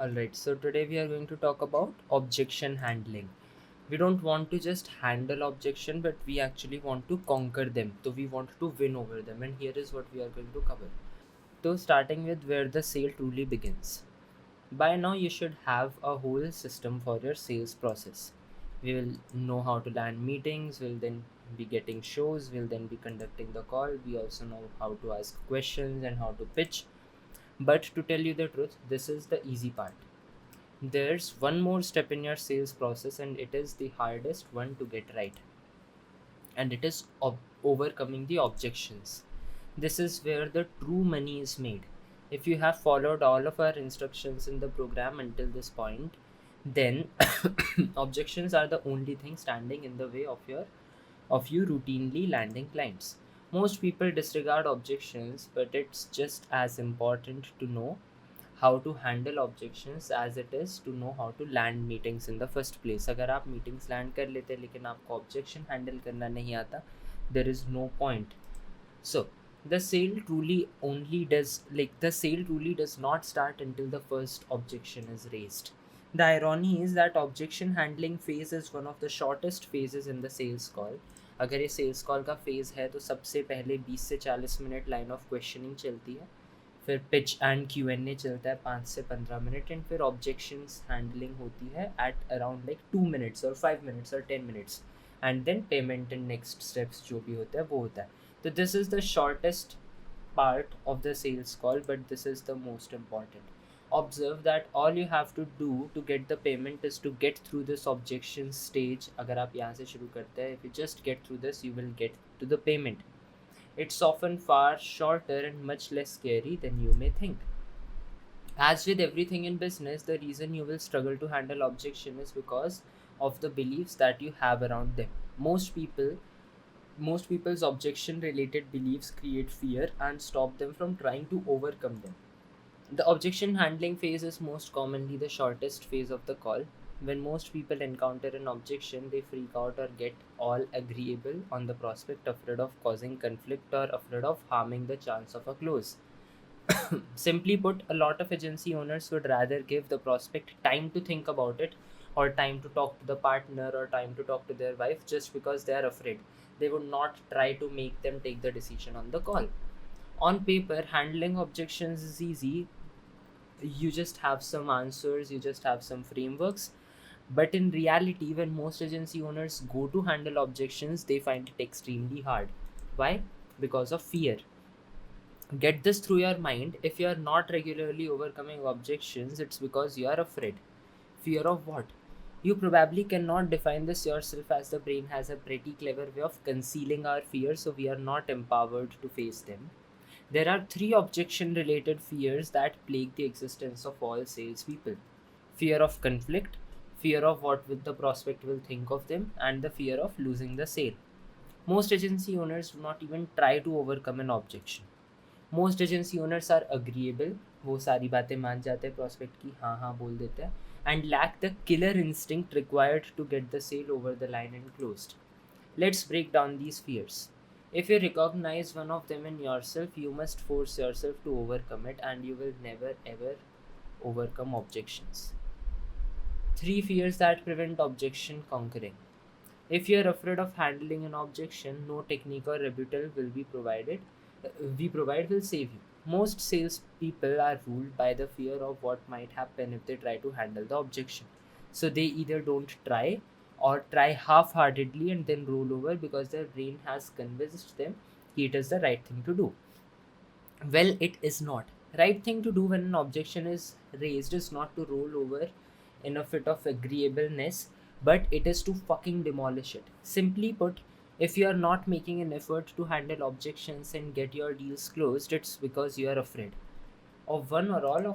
Alright, so today we are going to talk about objection handling. We don't want to just handle objection, but we actually want to conquer them. So we want to win over them, and here is what we are going to cover. So, starting with where the sale truly begins. By now, you should have a whole system for your sales process. We will know how to land meetings, we'll then be getting shows, we'll then be conducting the call. We also know how to ask questions and how to pitch. But to tell you the truth, this is the easy part. There's one more step in your sales process, and it is the hardest one to get right, and it is overcoming the objections. This is where the true money is made. If you have followed all of our instructions in the program until this point, then objections are the only thing standing in the way of you routinely landing clients. Most people disregard objections, but it's just as important to know how to handle objections as it is to know how to land meetings in the first place. अगर आप meetings land कर लेते लेकिन आपको objection handle करना नहीं आता, there is no point. So the sale truly does not start until the first objection is raised. The irony is that objection handling phase is one of the shortest phases in the sales call. अगर ये sales call का phase है तो सबसे पहले 20 से 40 minute line of questioning चलती है, फिर पिच एंड Q&A चलता है 5 से 15 मिनट, एंड फिर ऑब्जेक्शंस हैंडलिंग होती है एट अराउंड लाइक 2 मिनट्स और 5 मिनट्स और 10 minutes, and then payment and next steps जो भी होता है वो होता है. तो this is the shortest part of the sales call, but this is the most important. Observe that all you have to do to get the payment is to get through this objection stage. अगर आप यहाँ से शुरू करते हैं, if you just get through this, you will get to the payment. It's often far shorter and much less scary than you may think. As with everything in business, the reason you will struggle to handle objection is because of the beliefs that you have around them. Most people's objection related beliefs create fear and stop them from trying to overcome them. The objection handling phase is most commonly the shortest phase of the call. When most people encounter an objection, they freak out or get all agreeable on the prospect, afraid of causing conflict or afraid of harming the chance of a close. Simply put, a lot of agency owners would rather give the prospect time to think about it, or time to talk to the partner, or time to talk to their wife, just because they are afraid. They would not try to make them take the decision on the call. On paper, handling objections is easy. You just have some answers, you just have some frameworks. But in reality, when most agency owners go to handle objections, they find it extremely hard. Why? Because of fear. Get this through your mind. If you are not regularly overcoming objections, it's because you are afraid. Fear of what? You probably cannot define this yourself, as the brain has a pretty clever way of concealing our fears, so we are not empowered to face them. There are three objection related fears that plague the existence of all salespeople: fear of conflict, fear of what will the prospect will think of them, and the fear of losing the sale. Most agency owners do not even try to overcome an objection. Most agency owners are agreeable, वो सारी बातें मान जाते हैं prospect की, हाँ हाँ बोल देते हैं, and lack the killer instinct required to get the sale over the line and closed. Let's break down these fears. If you recognize one of them in yourself, you must force yourself to overcome it, and you will never ever overcome objections. Three fears that prevent objection conquering. If you are afraid of handling an objection, no technique or rebuttal will be provided. We provide will save you. Most salespeople are ruled by the fear of what might happen if they try to handle the objection. So they either don't try or try half heartedly and then roll over because their brain has convinced them it is the right thing to do. Well, it is not. Right thing to do when an objection is raised is not to roll over in a fit of agreeableness, but it is to fucking demolish it. Simply put, if you are not making an effort to handle objections and get your deals closed, it's because you are afraid of one or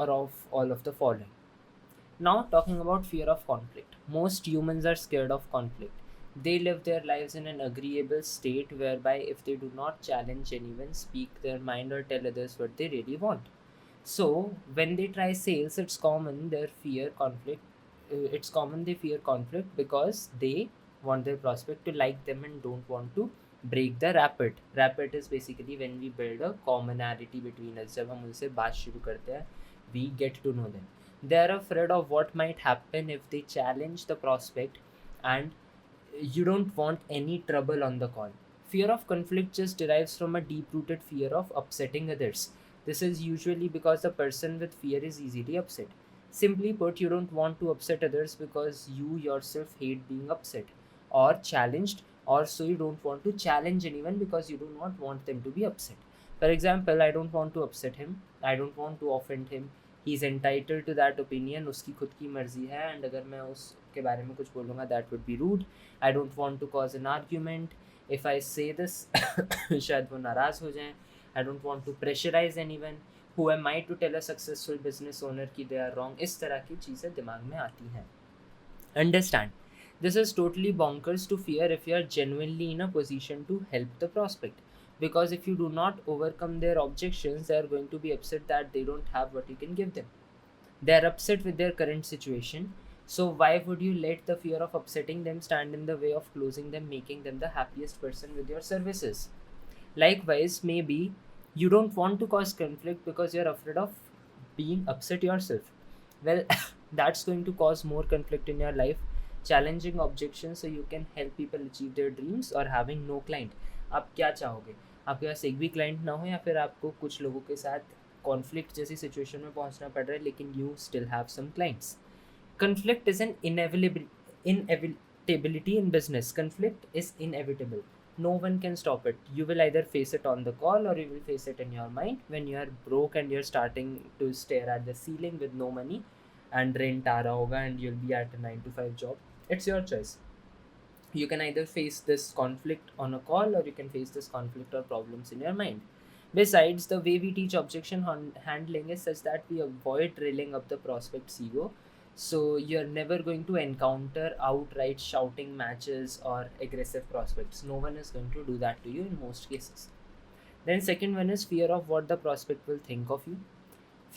of all of the following. Now, talking about fear of conflict. Most humans are scared of conflict. They live their lives in an agreeable state whereby if they do not challenge anyone, speak their mind, or tell others what they really want. So, when they try sales, it's common they fear conflict because they want their prospect to like them and don't want to break the rapport. Rapport is basically when we build a commonality between us. जब हम उनसे बात शुरू करते हैं, we get to know them. They are afraid of what might happen if they challenge the prospect, and you don't want any trouble on the call. Fear of conflict just derives from a deep rooted fear of upsetting others. This is usually because the person with fear is easily upset. Simply put, you don't want to upset others because you yourself hate being upset or challenged, or so you don't want to challenge anyone because you do not want them to be upset. For example, I don't want to upset him, I don't want to offend him. He is entitle to that opinion, उसकी खुद की मर्जी है, and अगर मैं उसके बारे में कुछ बोलूँगा that would be rude. I don't want to cause an argument. If I say this शायद वो नाराज़ हो जाएं. I don't want to pressurise anyone. Who am I to tell a successful business owner कि दे आर रॉन्ग. इस तरह की चीज़ें दिमाग में आती हैं. Understand, this is totally bonkers to fear if you are genuinely in a position to help the prospect. Because if you do not overcome their objections, they are going to be upset that they don't have what you can give them. They are upset with their current situation. So, why would you let the fear of upsetting them stand in the way of closing them, making them the happiest person with your services? Likewise, maybe you don't want to cause conflict because you're afraid of being upset yourself. Well, that's going to cause more conflict in your life. Challenging objections so you can help people achieve their dreams, or having no client. आप क्या चाहोगे? आपके पास एक भी client ना हो, या फिर आपको कुछ लोगों के साथ कॉन्फ्लिक्ट जैसी सिचुएशन में पहुंचना पड़ रहा है लेकिन you still have some clients. Conflict is an inevitability in business. Conflict is inevitable. No one can stop it. You will either face it on the call, or you will face it in your mind when you are broke and you're starting to stare at the ceiling with no money and rent aa raha hoga and you'll be at a 9 to 5 job. It's your choice. You can either face this conflict on a call, or you can face this conflict or problems in your mind. Besides, the way we teach objection handling is such that we avoid drilling up the prospect's ego. So you're never going to encounter outright shouting matches or aggressive prospects. No one is going to do that to you in most cases. Then second one is fear of what the prospect will think of you.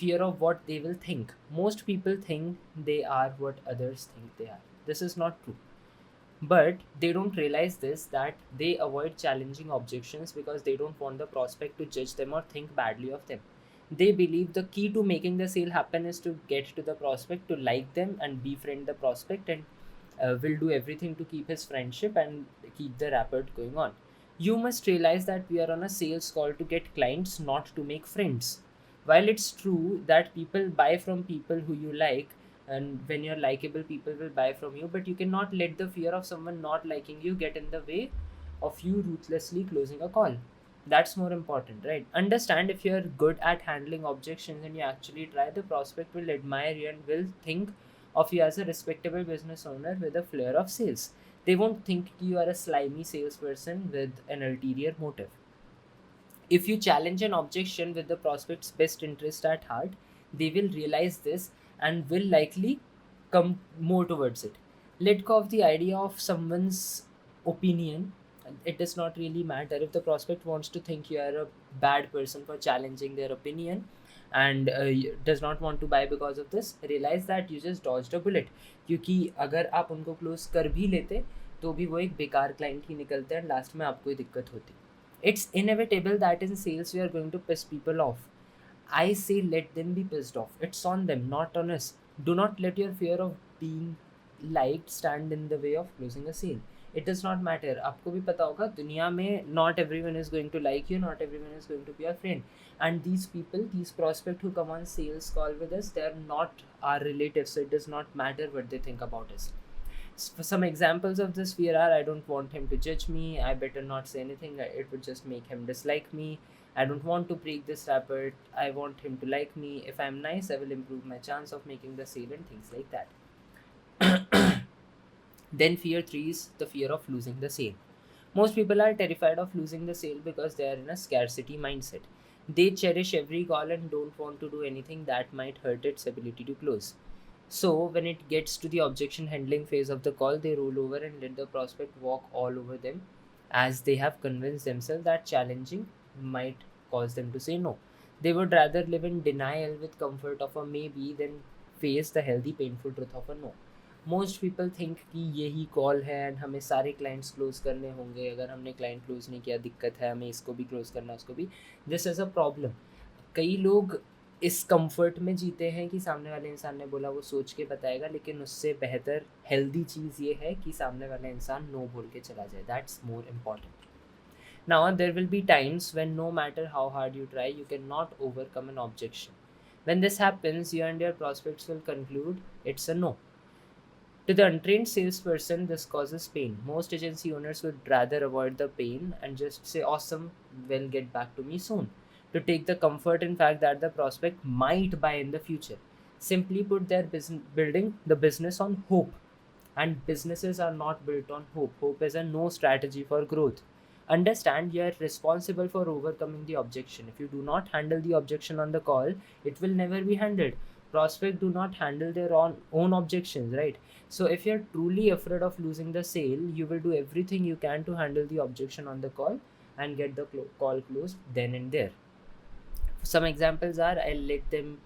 Fear of what they will think. Most people think they are what others think they are. This is not true. But they don't realize this, that they avoid challenging objections because they don't want the prospect to judge them or think badly of them. They believe the key to making the sale happen is to get to the prospect, to like them and befriend the prospect, and will do everything to keep his friendship and keep the rapport going on. You must realize that we are on a sales call to get clients, not to make friends. While it's true that people buy from people who you like, and when you're likable, people will buy from you, but you cannot let the fear of someone not liking you get in the way of you ruthlessly closing a call. That's more important, right? Understand, if you're good at handling objections and you actually try, the prospect will admire you and will think of you as a respectable business owner with a flair of sales. They won't think you are a slimy salesperson with an ulterior motive. If you challenge an objection with the prospect's best interest at heart, they will realize this and will likely come more towards it. Let go of the idea of someone's opinion. It does not really matter if the prospect wants to think you are a bad person for challenging their opinion, and does not want to buy because of this. Realize that you just dodged a bullet, क्योंकि अगर आप उनको close कर भी लेते तो भी वो एक बेकार क्लाइंट ही निकलते हैं, लास्ट में आपको ही दिक्कत होती. It's inevitable that in sales we are going to piss people off. I say let them be pissed off. It's on them, not on us. Do not let your fear of being liked stand in the way of closing a sale. It does not matter. आपको भी पता होगा दुनिया में not everyone is going to like you, not everyone is going to be your friend. And these people, these prospects who come on sales call with us, they are not our relatives, so it does not matter what they think about us. Some examples of this fear are: I don't want him to judge me, I better not say anything, it would just make him dislike me, I don't want to break this rapport, I want him to like me, if I'm nice I will improve my chance of making the sale, and things like that. Then fear 3 is the fear of losing the sale. Most people are terrified of losing the sale because they are in a scarcity mindset. They cherish every call and don't want to do anything that might hurt its ability to close. So, when it gets to the objection handling phase of the call, they roll over and let the prospect walk all over them, as they have convinced themselves that challenging might cause them to say no. They would rather live in denial with comfort of a maybe than face the healthy, painful truth of a no. Most people think कि यही call है and हमें सारे clients close करने होंगे, अगर हमने client close नहीं किया दिक्कत है, हमें इसको भी क्लोज करना, उसको भी. This is a problem. कई लोग इस कंफर्ट में जीते हैं कि सामने वाले इंसान ने बोला वो सोच के बताएगा, लेकिन उससे बेहतर हेल्दी चीज़ ये है कि सामने वाला इंसान नो बोल के चला जाए. That's more important. Now, there will be times when no matter how hard you try, you cannot overcome an objection. When this happens, you and your prospects will conclude it's a no. To the untrained salesperson, this causes pain. Most agency owners would rather avoid the pain and just say, awesome, will get back to me soon. To take the comfort in fact that the prospect might buy in the future. Simply put, their business building the business on hope. And businesses are not built on hope. Hope is a no strategy for growth. Understand you are responsible for overcoming the objection. If you do not handle the objection on the call, it will never be handled. Prospects do not handle their own objections, right? So if you're truly afraid of losing the sale, you will do everything you can to handle the objection on the call and get the call closed then and there. Some examples are, I'll let them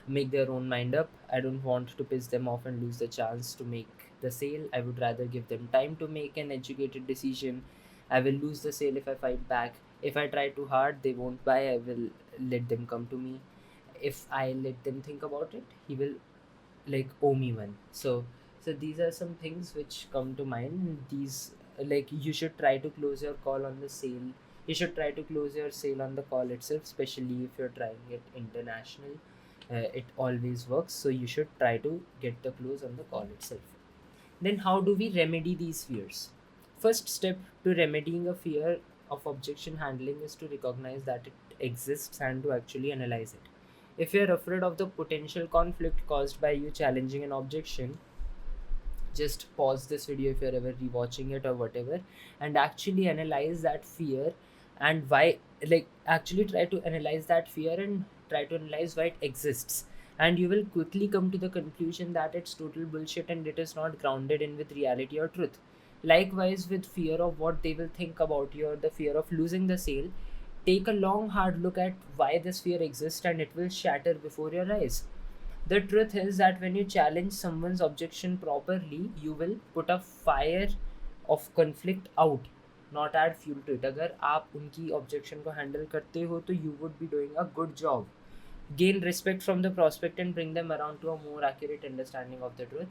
make their own mind up. I don't want to piss them off and lose the chance to make the sale. I would rather give them time to make an educated decision. I will lose the sale if I fight back. If I try too hard, they won't buy. I will let them come to me. If I let them think about it, he will like owe me one. So these are some things which come to mind. These, like, you should try to close your call on the sale. You should try to close your sale on the call itself, especially if you're trying it international. It always works, so you should try to get the close on the call itself. Then how do we remedy these fears? First step to remedying a fear of objection handling is to recognize that it exists and to actually analyze it. If you're afraid of the potential conflict caused by you challenging an objection, just pause this video if you're ever rewatching it or whatever, and actually analyze that fear and why, like, actually try to analyze that fear and try to analyze why it exists. And you will quickly come to the conclusion that it's total bullshit and it is not grounded in with reality or truth. Likewise, with fear of what they will think about you or the fear of losing the sale, take a long hard look at why this fear exists and it will shatter before your eyes. The truth is that when you challenge someone's objection properly, you will put a fire of conflict out, not add fuel to it. अगर आप उनकी objection को handle करते हो तो you would be doing a good job. Gain respect from the prospect and bring them around to a more accurate understanding of the truth.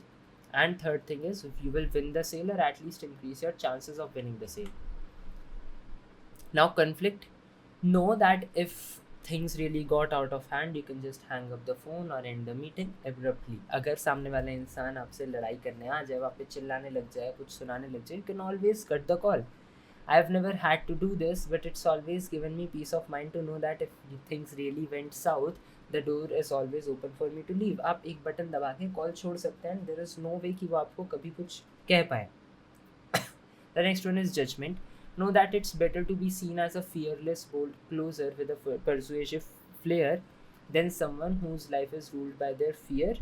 And third thing is, if you will win the sale or at least increase your chances of winning the sale. Now, conflict. Know that if things really got out of hand, you can just hang up the phone or end the meeting abruptly. अगर सामने वाला इंसान आपसे लड़ाई करने आ जाए, आप पे चिल्लाने लग जाए, कुछ सुनाने लग जाए, you can always cut the call. I've never had to do this, but it's always given me peace of mind to know that if things really went south, the door is always open for me to leave. आप एक button दबा के call छोड़ सकते हैं, there is no way कि वो आपको कभी कुछ कह पाए. The next one is judgment. Know that it's better to be seen as a fearless, bold closer with a persuasive flair than someone whose life is ruled by their fear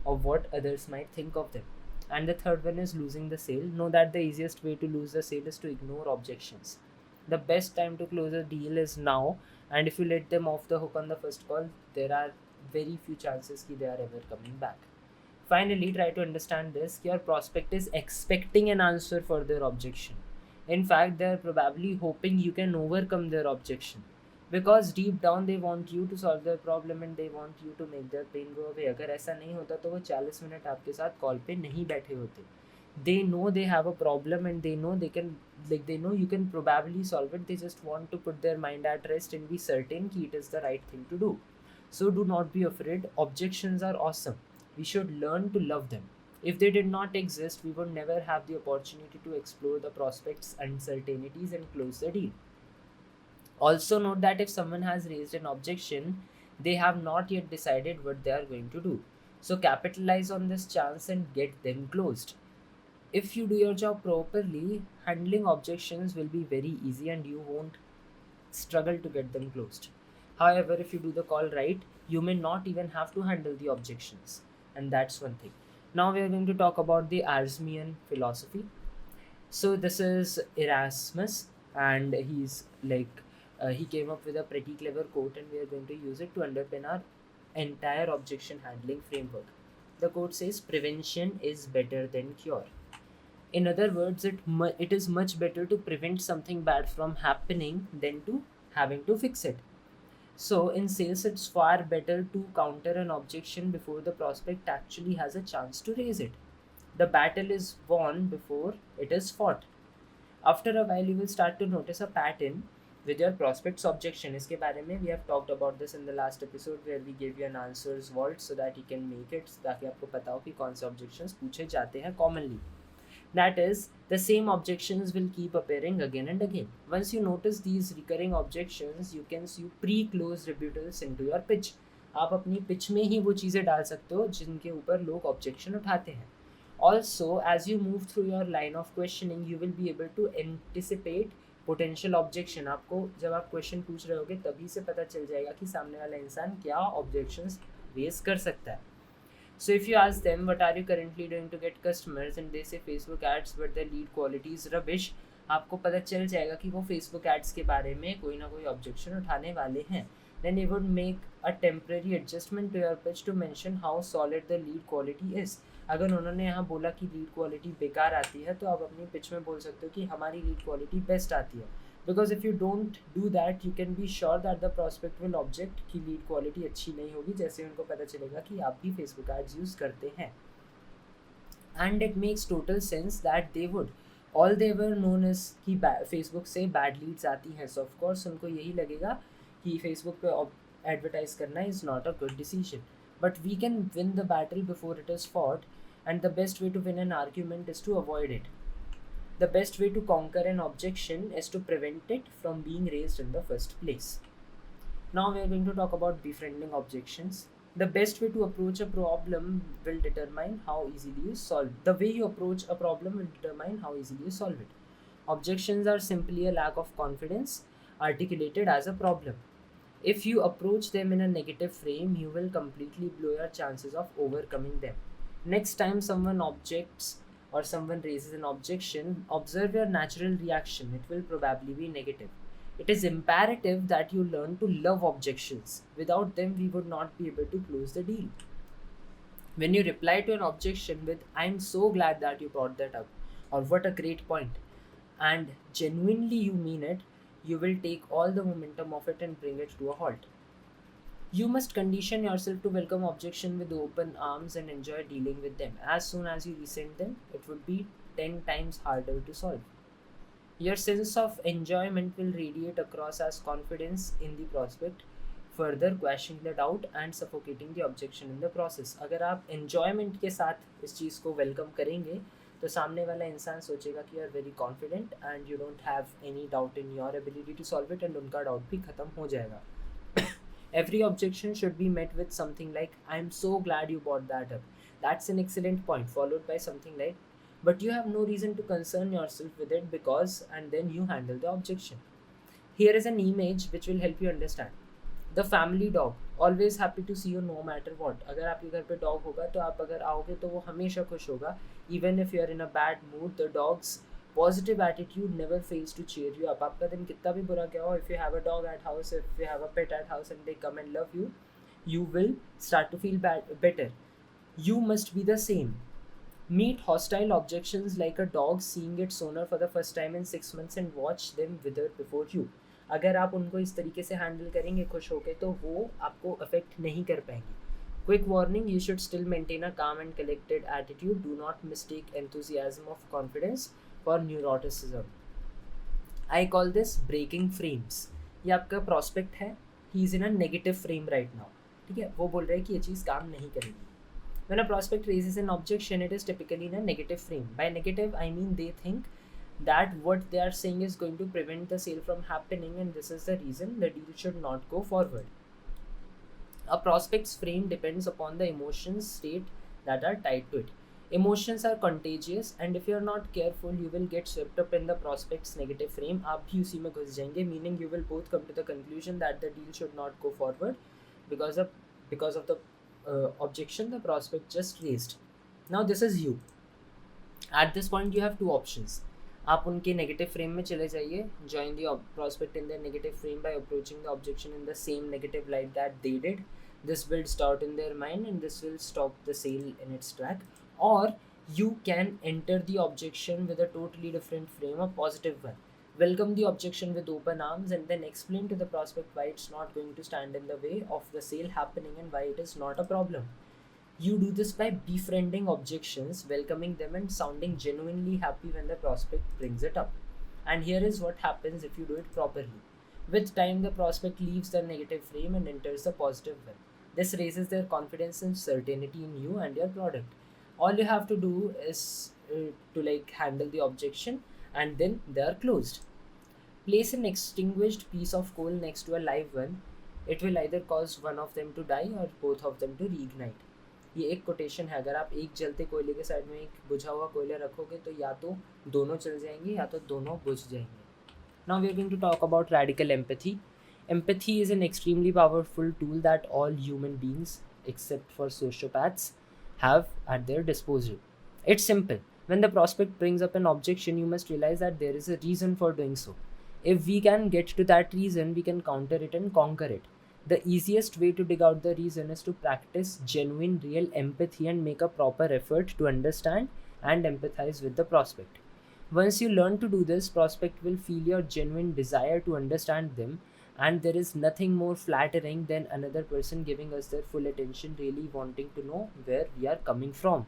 of what others might think of them. And the third one is losing the sale. Know that the easiest way to lose the sale is to ignore objections. The best time to close a deal is now, and if you let them off the hook on the first call, there are very few chances that they are ever coming back. Finally, try to understand this. Your prospect is expecting an answer for their objection. In fact, they are probably hoping you can overcome their objection. Because deep down they want you to solve their problem and they want you to make their pain go away. अगर ऐसा नहीं होता तो वो 40 minute आपके साथ call पे नहीं बैठे होते. They know they have a problem and they know they know you can probably solve it. They just want to put their mind at rest and be certain that it is the right thing to do. So do not be afraid. Objections are awesome. We should learn to love them. If they did not exist, we would never have the opportunity to explore the prospects, uncertainties, and close the deal. Also, note that if someone has raised an objection, they have not yet decided what they are going to do. So, capitalize on this chance and get them closed. If you do your job properly, handling objections will be very easy and you won't struggle to get them closed. However, if you do the call right, you may not even have to handle the objections, and that's one thing. Now we are going to talk about the Erasmian philosophy. So this is Erasmus, and he came up with a pretty clever quote, and we are going to use it to underpin our entire objection handling framework. The quote says, "Prevention is better than cure." In other words, it is much better to prevent something bad from happening than to having to fix it. So in sales, it's far better to counter an objection before the prospect actually has a chance to raise it. The battle is won before it is fought. After a while, you will start to notice a pattern with your prospect's objection. इसके बारे में we have talked about this in the last episode where we gave you an answers vault so that you can make it, ताकि आपको पता हो कि कौन से objections पूछे जाते हैं commonly. That is, the same objections will keep appearing again and again. Once you notice these recurring objections, you can see pre-close rebuttals into your pitch. आप अपनी pitch में ही वो चीज़ें डाल सकते हो जिनके ऊपर लोग objection उठाते हैं. Also, as you move through your line of questioning, you will be able to anticipate potential objection. आपको जब आप question पूछ रहे होगे तभी से पता चल जाएगा कि सामने वाला इंसान क्या objections raise कर सकता है. So if you ask them what are you currently doing to get customers and they say Facebook ads but the lead quality is rubbish, आपको पता चल जाएगा कि वो Facebook ads के बारे में कोई ना कोई objection उठाने वाले हैं. Then you would make a temporary adjustment to your pitch to mention how solid the lead quality is. अगर उन्होंने यहाँ बोला कि लीड क्वालिटी बेकार आती है तो आप अपनी पिच में बोल सकते हो कि हमारी लीड क्वालिटी बेस्ट आती है. Because if you don't do that you can be sure that the prospect will object कि लीड क्वालिटी अच्छी नहीं होगी जैसे उनको पता चलेगा कि आप भी फेसबुक एड्स यूज़ करते हैं. And it makes total sense that they would. All they were known is कि फेसबुक से बैड लीड्स आती हैं, सो ऑफकोर्स उनको यही लगेगा कि फेसबुक पे एडवर्टाइज करना is not a good decision. But we can win the battle before it is fought, and the best way to win an argument is to avoid it. The best way to conquer an objection is to prevent it from being raised in the first place. Now we are going to talk about befriending objections. The best way to approach a problem will determine how easily you solve. The way you approach a problem will determine how easily you solve it. Objections are simply a lack of confidence articulated as a problem. If you approach them in a negative frame, you will completely blow your chances of overcoming them. Next time someone objects or someone raises an objection, observe your natural reaction. It will probably be negative. It is imperative that you learn to love objections. Without them, we would not be able to close the deal. When you reply to an objection with, "I'm so glad that you brought that up," or "what a great point," and genuinely you mean it, you will take all the momentum of it and bring it to a halt. You must condition yourself to welcome objection with open arms and enjoy dealing with them. As soon as you resent them, it would be 10 times harder to solve. Your sense of enjoyment will radiate across as confidence in the prospect, further quashing the doubt and suffocating the objection in the process. अगर आप enjoyment के साथ इस चीज़ को welcome करेंगे तो सामने वाला इंसान सोचेगा कि you are very confident and you don't have any doubt in your ability to solve it, and उनका डाउट भी खत्म हो जाएगा. Every objection should be met with something like, "I'm so glad you brought that up. That's an excellent point," followed by something like, "But you have no reason to concern yourself with it because," and then you handle the objection. Here is an image which will help you understand. The family dog, always happy to see you no matter what. अगर आपके घर पे dog होगा तो आप अगर आओगे तो वो हमेशा खुश होगा. Even if you are in a bad mood, the dog's positive attitude never fails to cheer you up. आपका दिन कितना भी बुरा गया हो, if you have a dog at house, if you have a pet at house and they come and love you, you will start to feel better. You must be the same. Meet hostile objections like a dog seeing its owner for the first time in 6 months and watch them wither before you. अगर आप उनको इस तरीके से handle करेंगे खुश होकर तो वो आपको अफेक्ट नहीं कर पाएंगे. Quick warning, you should still maintain a calm and collected attitude. Do not mistake enthusiasm of confidence for neuroticism. I call this breaking frames. ये आपका prospect है, he is in a negative frame right now. ठीक है, वो बोल रहा है कि ये चीज़ काम नहीं करेगी. When a prospect raises an objection, it is typically in a negative frame. By negative, I mean they think that what they are saying is going to prevent the sale from happening, and this is the reason the deal should not go forward. A prospect's frame depends upon the emotions state that are tied to it. Emotions are contagious, and if you are not careful, you will get swept up in the prospect's negative frame. आप भी उसी में घुस जाएंगे, meaning you will both come to the conclusion that the deal should not go forward because of the objection the prospect just raised. Now this is you. At this point, you have two options. आप उनके negative frame में चले जाइए, join the prospect in their negative frame by approaching the objection in the same negative light that they did. This builds doubt in their mind and this will stop the sale in its track. Or you can enter the objection with a totally different frame, a positive one. Welcome the objection with open arms and then explain to the prospect why it's not going to stand in the way of the sale happening and why it is not a problem. You do this by befriending objections, welcoming them, and sounding genuinely happy when the prospect brings it up. And here is what happens if you do it properly. With time, the prospect leaves the negative frame and enters the positive one. This raises their confidence and certainty in you and your product. All you have to do is to like handle the objection, and then they are closed. Place an extinguished piece of coal next to a live one. It will either cause one of them to die or both of them to reignite. ये एक quotation है, अगर आप एक जलते कोयले के side में एक बुझा हुआ कोयला रखोगे तो या तो दोनों चल जाएंगे या तो दोनों बुझ जाएंगे. Now we are going to talk about radical empathy. Empathy is an extremely powerful tool that all human beings, except for sociopaths, have at their disposal. It's simple. When the prospect brings up an objection, you must realize that there is a reason for doing so. If we can get to that reason, we can counter it and conquer it. The easiest way to dig out the reason is to practice genuine, real empathy and make a proper effort to understand and empathize with the prospect. Once you learn to do this, prospect will feel your genuine desire to understand them, and there is nothing more flattering than another person giving us their full attention, really wanting to know where we are coming from.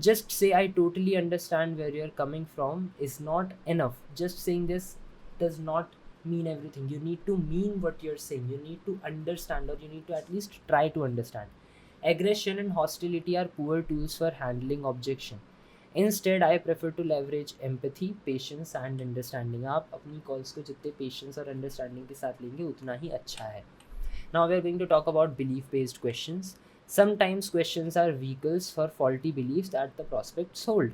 Just say I totally understand where you're coming from is not enough. Just saying this does not mean everything. You need to mean what you're saying. You need to understand, or you need to at least try to understand. Aggression and hostility are poor tools for handling objection. Instead, I prefer to leverage empathy, patience and understanding. आप अपनी calls को जितने patience और understanding के साथ लेंगे उतना ही अच्छा है. Now we are going to talk about belief-based questions. Sometimes questions are vehicles for faulty beliefs that the prospects hold.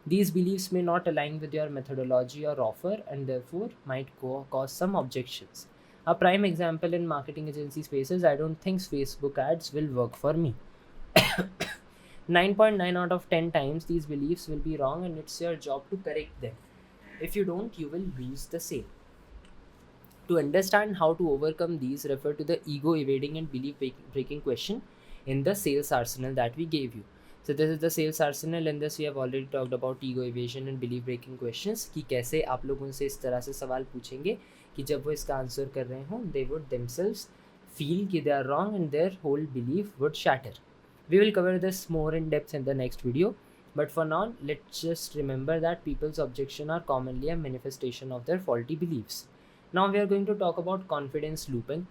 These beliefs may not align with your methodology or offer and therefore might cause some objections. A prime example in marketing agency spaces, I don't think Facebook ads will work for me. 9.9 out of 10 times these beliefs will be wrong and it's your job to correct them. If you don't, you will lose the sale. To understand how to overcome these, refer to the ego evading and belief breaking question in the sales arsenal that we gave you. So this is the sales arsenal. In this we have already talked about ego evasion and belief breaking questions कि कैसे आप लोग उनसे इस तरह से सवाल पूछेंगे कि जब वो इसका आंसर कर रहे हों they would themselves feel कि they are wrong and their whole belief would shatter. We will cover this more in depth in the next video, but for now let's just remember that people's objections are commonly a manifestation of their faulty beliefs. Now we are going to talk about confidence looping.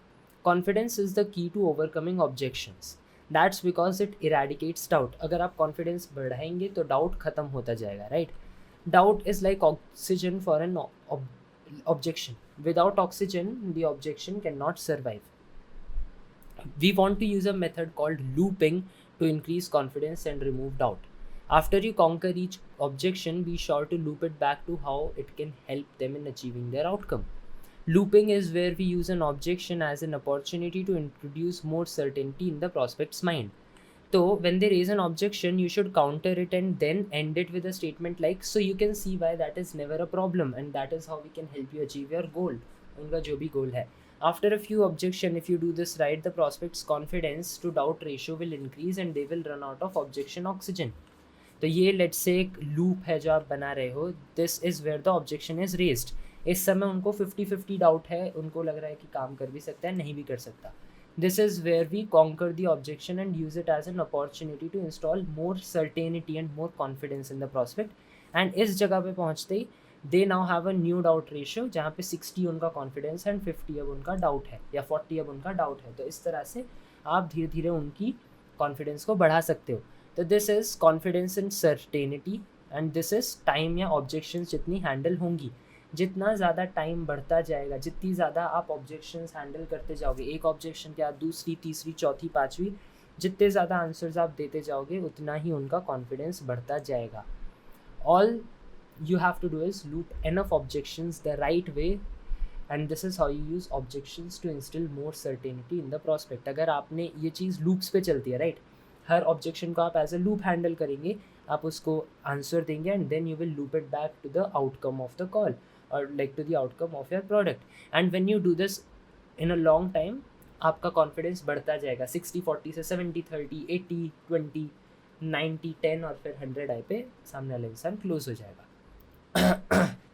Confidence is the key to overcoming objections. That's because it eradicates doubt. अगर आप confidence बढ़ाएंगे तो doubt खत्म होता जाएगा, right? Doubt is like oxygen for an objection. Without oxygen, the objection cannot survive. We want to use a method called looping to increase confidence and remove doubt. After you conquer each objection, be sure to loop it back to how it can help them in achieving their outcome. Looping is where we use an objection as an opportunity to introduce more certainty in the prospect's mind. So, when they raise an objection, you should counter it and then end it with a statement like, so you can see why that is never a problem and that is how we can help you achieve your goal. उनका जो भी goal है. After a few objections, if you do this right, the prospect's confidence to doubt ratio will increase and they will run out of objection oxygen. तो ये let's say एक loop है जो आप बना रहे हो. This is where the objection is raised. इस समय उनको 50-50 डाउट है, उनको लग रहा है कि काम कर भी सकता है, नहीं भी कर सकता. This is where we conquer the objection and use it as an opportunity to install more certainty and more confidence in the prospect. And इस जगह पे पहुँचते ही they now have a new doubt ratio जहाँ पे 60 उनका confidence and 50 अब उनका डाउट है या 40 अब उनका डाउट है. तो इस तरह से आप धीरे धीरे उनकी कॉन्फिडेंस को बढ़ा सकते हो. तो this is confidence in certainty and this is time या ऑब्जेक्शंस जितनी हैंडल होंगी. जितना ज़्यादा टाइम बढ़ता जाएगा, जितनी ज़्यादा आप ऑब्जेक्शंस हैंडल करते जाओगे, एक ऑब्जेक्शन के बाद दूसरी, तीसरी, चौथी, पाँचवीं, जितने ज़्यादा आंसर्स आप देते जाओगे उतना ही उनका कॉन्फिडेंस बढ़ता जाएगा. All you have to do is loop enough objections the right way and this is how you use objections to instill more certainty in the prospect. अगर आपने ये चीज़ लूप्स पे चलती है, राइट, हर ऑब्जेक्शन को आप एज अ लूप हैंडल करेंगे, आप उसको आंसर देंगे and then you will loop it back to the outcome of the call और like to the outcome of your product. And when you do this in a long time आपका confidence बढ़ता जाएगा. 60-40 से 70-30, 80-20, 90-10 और फिर 100 आई पे सामने वाला इंसान क्लोज हो जाएगा.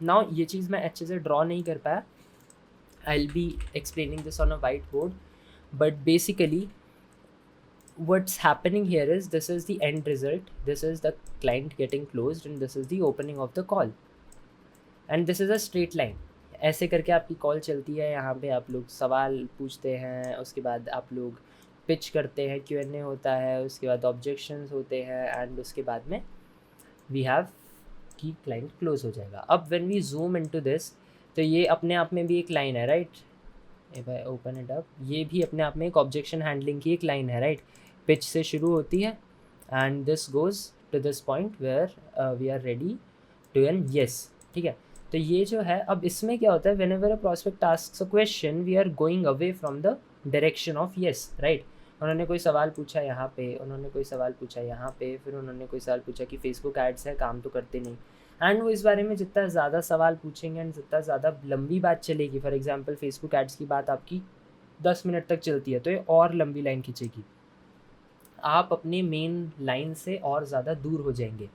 नाउ ये चीज़ मैं अच्छे से ड्रॉ नहीं कर पाया, I will be explaining this on a white board, but basically what's happening here is this is the end result, this is the client getting closed and this is the opening of the call and this is a straight line. ऐसे करके आपकी call चलती है, यहाँ पे आप लोग सवाल पूछते हैं, उसके बाद आप लोग पिच करते हैं, Q&A होता है, उसके बाद ऑब्जेक्शंस होते हैं एंड उसके बाद में वी हैव कि क्लाइंट क्लोज हो जाएगा. अब when we zoom into this, तो ये अपने आप में भी एक लाइन है, right? If I open it up, ये भी अपने आप में एक ऑब्जेक्शन हैंडलिंग की एक लाइन है, राइट? पिच से शुरू होती है and this goes to this point where we are ready to an yes. ठीक है, तो ये जो है, अब इसमें क्या होता है, whenever a prospect asks a question we are going away from the direction of yes, right? उन्होंने कोई सवाल पूछा यहाँ पे, उन्होंने कोई सवाल पूछा यहाँ पे, फिर उन्होंने कोई सवाल पूछा कि फेसबुक एड्स है, काम तो करते नहीं. एंड वो इस बारे में जितना ज़्यादा सवाल पूछेंगे एंड जितना ज़्यादा लंबी बात चलेगी, फॉर एग्जांपल फेसबुक एड्स की बात आपकी 10 मिनट तक चलती है, तो ये और लंबी लाइन खींचेगी, आप अपने मेन लाइन से और ज़्यादा दूर हो जाएंगे.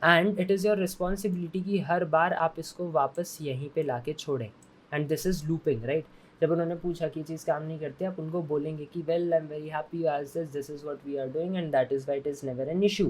And it is your responsibility कि हर बार आप इसको वापस यहीं पे लाके छोड़ें. And this is looping, right? जब उन्होंने पूछा कि ये चीज़ काम नहीं करती, आप उनको बोलेंगे कि well I am very happy you asked this, this is what we are doing and that is why it is never an issue.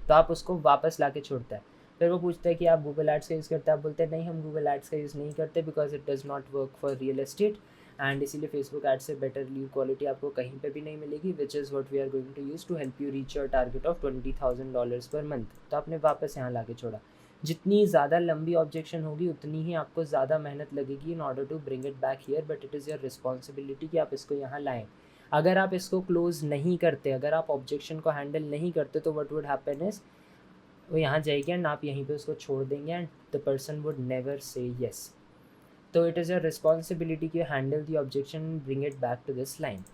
तो आप उसको वापस लाके छोड़ता है. फिर वो पूछता है कि आप गूगल एड्स का यूज़ करते हैं, आप बोलते हैं नहीं हम गूगल एड्स का यूज़ नहीं करते because it does not work for real estate and इसीलिए फेसबुक एड से बेटर लीड क्वालिटी आपको कहीं पे भी नहीं मिलेगी, which is what we are going to use to help you reach your target of $20,000 per month. तो आपने वापस यहाँ लाके छोड़ा. जितनी ज़्यादा लंबी ऑब्जेक्शन होगी उतनी ही आपको ज़्यादा मेहनत लगेगी in order to bring it back here, but it is your responsibility कि आप इसको यहाँ लाएँ. अगर आप इसको क्लोज़ नहीं करते, अगर आप ऑब्जेक्शन को हैंडल नहीं करते, तो व्हाट वुड हैपन इज़ वो यहाँ जाएगी एंड आप यहीं पे उसको छोड़ देंगे and the person would never say yes. तो इट इज़ योर रिस्पॉन्सिबिलिटी कि handle the objection and bring it back to this line.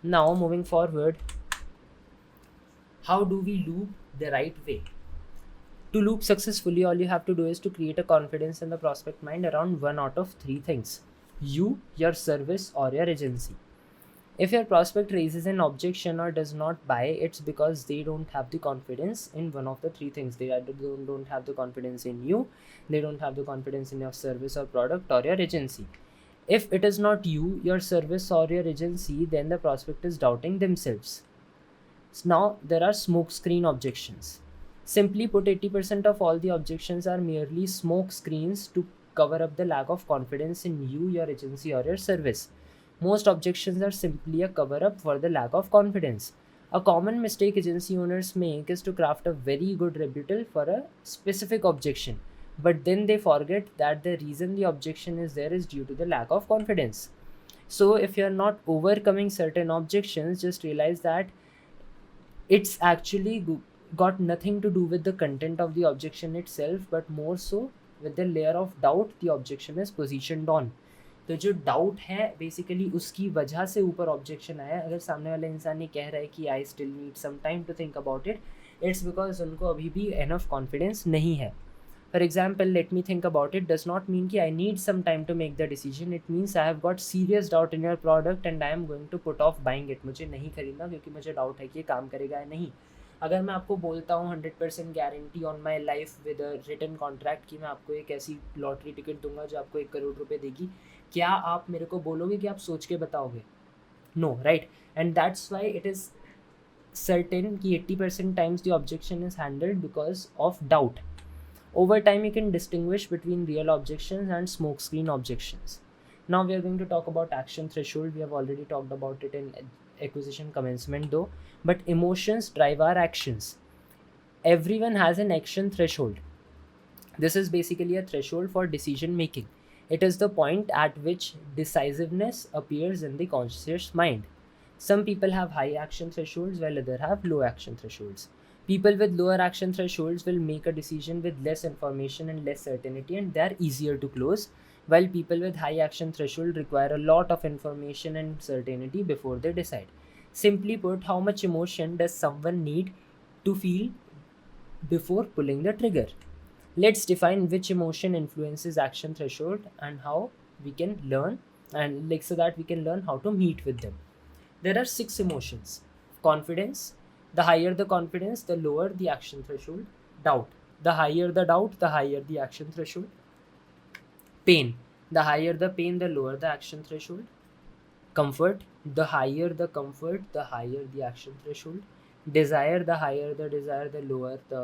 Now moving forward, how do we loop the right way? To loop successfully, all you have to do is to create a confidence in the prospect mind around one out of three things: you, your service, or your agency. If your prospect raises an objection or does not buy, it's because they don't have the confidence in one of the three things. They either don't have the confidence in you, they don't have the confidence in your service or product or your agency. If it is not you, your service, or your agency, then the prospect is doubting themselves. Now, there are smokescreen objections. Simply put, 80% of all the objections are merely smoke screens to cover up the lack of confidence in you, your agency, or your service. Most objections are simply a cover up for the lack of confidence. A common mistake agency owners make is to craft a very good rebuttal for a specific objection, but then they forget that the reason the objection is there is due to the lack of confidence. So, if you are not overcoming certain objections, just realize that it's actually got nothing to do with the content of the objection itself, but more so with the layer of doubt the objection is positioned on. तो जो doubt है basically उसकी वजह से ऊपर objection आया. अगर सामने वाला इंसान ये कह रहा है कि I still need some time to think about it, it's because उनको अभी भी एनफ कॉन्फिडेंस नहीं है. For example, let me think about it does not mean कि I need some time to make the decision. It means I have got serious doubt in your product and I am going to put off buying it. मुझे नहीं खरीदना क्योंकि मुझे doubt है कि ये काम करेगा या नहीं. अगर मैं आपको बोलता हूँ 100% guarantee on my life with a written contract कि मैं आपको एक ऐसी लॉटरी टिकट दूंगा जो आपको 1 करोड़ रुपए देगी, क्या आप मेरे को बोलोगे कि आप सोच के बताओगे? No, right? And that's why it is certain कि 80% times the objection is handled because of doubt. Over time, you can distinguish between real objections and smokescreen objections. Now we are going to talk about action threshold. We have already talked about it in acquisition commencement though, but emotions drive our actions. Everyone has an action threshold. This is basically a threshold for decision making. It is the point at which decisiveness appears in the conscious mind. Some people have high action thresholds while others have low action thresholds. People with lower action thresholds will make a decision with less information and less certainty, and they are easier to close, while people with high action threshold require a lot of information and certainty before they decide. Simply put, how much emotion does someone need to feel before pulling the trigger? Let's define which emotion influences action threshold and how we can learn, and so that we can learn how to meet with them. There are 6 emotions. Confidence. The higher the confidence, the lower the action threshold. Doubt. The higher the doubt, the higher the action threshold. Pain. The higher the pain, the lower the action threshold. Comfort. The higher the comfort, the higher the action threshold. Desire. The higher the desire, the lower the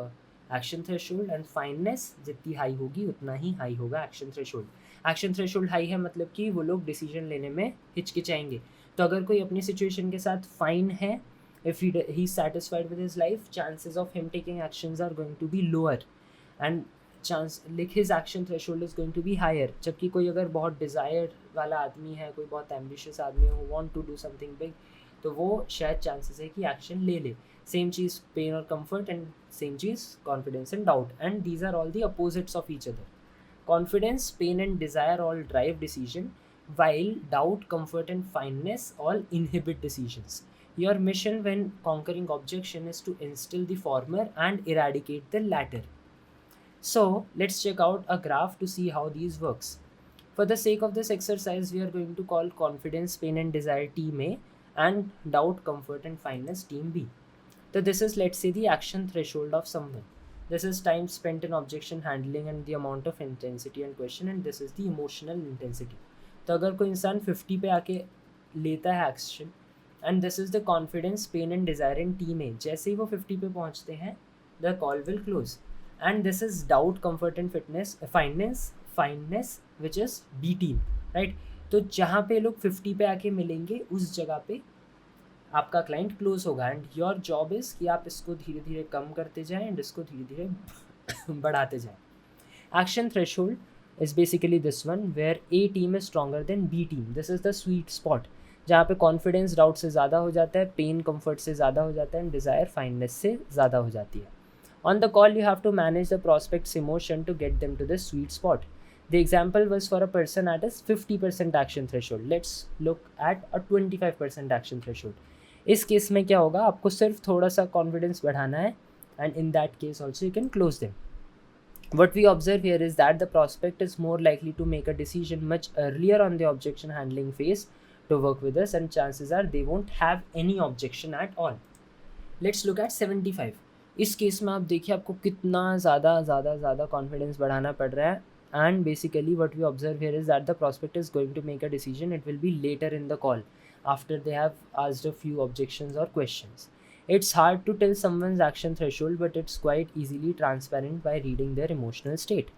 action threshold. And fineness, जितनी high होगी उतना ही high होगा action threshold. Action threshold high है मतलब कि वो लोग decision लेने में हिचकिचाएंगे. तो अगर कोई अपनी सिचुएशन के साथ फाइन है, if he he's satisfied with his life, chances of him taking actions are going to be lower, and chance like his action threshold is going to be higher. जबकि कोई अगर बहुत डिज़ायर वाला आदमी है, कोई बहुत एम्बिशियस आदमी है, who want to do something big, तो वो शायद चांसेस है कि एक्शन ले ले. सेम चीज़ पेन और कंफर्ट, एंड सेम चीज़ confidence and doubt, and these are all the opposites of each other. Confidence, pain, and desire all drive decision, while doubt, comfort, and fineness all inhibit decisions. Your mission when conquering objection is to instill the former and eradicate the latter. So let's check out a graph to see how these works. For the sake of this exercise, we are going to call confidence, pain, and desire team A, and doubt, comfort, and fineness team B. So this is, let's say, the action threshold of someone. This is time spent in objection handling and the amount of intensity and question, and this is the emotional intensity. तो अगर कोई इंसान 50 पे आके लेता है action, and this is the confidence, pain and desire in team A, जैसे ही वो 50 पे पहुंचते हैं the call will close. And this is doubt, comfort and fineness which is B team, right. तो जहाँ पे लोग 50 पे आके मिलेंगे उस जगह पे आपका क्लाइंट क्लोज होगा, एंड योर जॉब इज़ कि आप इसको धीरे धीरे कम करते जाएं एंड इसको धीरे धीरे बढ़ाते जाएं. Action threshold is basically this one where A team is stronger than B team. This is the sweet spot जहाँ पे कॉन्फिडेंस डाउट से ज़्यादा हो जाता है, पेन कंफर्ट से ज़्यादा हो जाता है, एंड डिज़ायर फाइननेस से ज़्यादा हो जाती है. On the call you have to manage the prospects emotion to get them to the sweet spot. The example was for a person at a 50% action threshold. Let's look at a 25% action threshold. इस case में क्या होगा, आपको सिर्फ थोड़ा सा confidence बढ़ाना है, and in that case also you can close them. What we observe here is that the prospect is more likely to make a decision much earlier on the objection handling phase to work with us, and chances are they won't have any objection at all. Let's look at 75. इस case में आप देखिए आपको कितना ज़्यादा confidence बढ़ाना पड़ रहा है. And basically what we observe here is that the prospect is going to make a decision. It will be later in the call after they have asked a few objections or questions. It's hard to tell someone's action threshold, but it's quite easily transparent by reading their emotional state.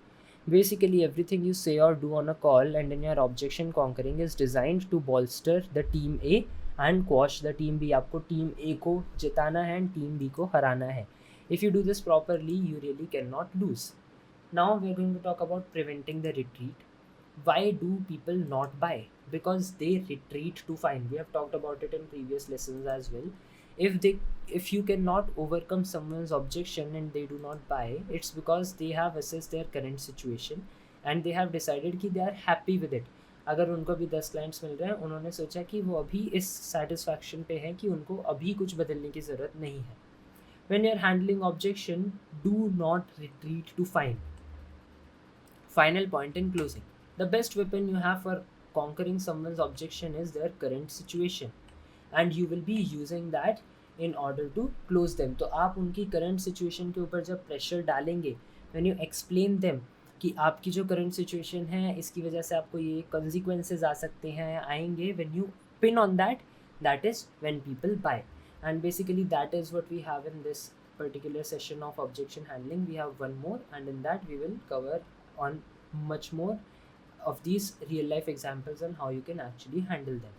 Basically everything you say or do on a call and in your objection conquering is designed to bolster the team A and quash the team B. आपको team A को जिताना है and team B को हराना है. If you do this properly, you really cannot lose. Now we are going to talk about preventing the retreat. Why do people not buy? Because they retreat to find. We have talked about it in previous lessons as well. If you cannot overcome someone's objection and they do not buy, it's because they have assessed their current situation and they have decided कि they are happy with it. अगर उनको भी 10 clients मिल रहे हैं, उन्होंने सोचा कि वो अभी इस सेटिस्फैक्शन पे हैं कि उनको अभी कुछ बदलने की ज़रूरत नहीं है. When you're handling objection, do not retreat to find. Final point in closing. The best weapon you have for conquering someone's objection is their current situation, and you will be using that in order to close them. तो आप उनकी current situation के ऊपर जब pressure डालेंगे, when you explain them कि आपकी जो current situation है इसकी वजह से आपको ये consequences आ सकते हैं, आएंगे, when you pin on that, that is when people buy. And basically that is what we have in this particular session of objection handling. We have one more, and in that we will cover on much more of these real life examples and how you can actually handle them.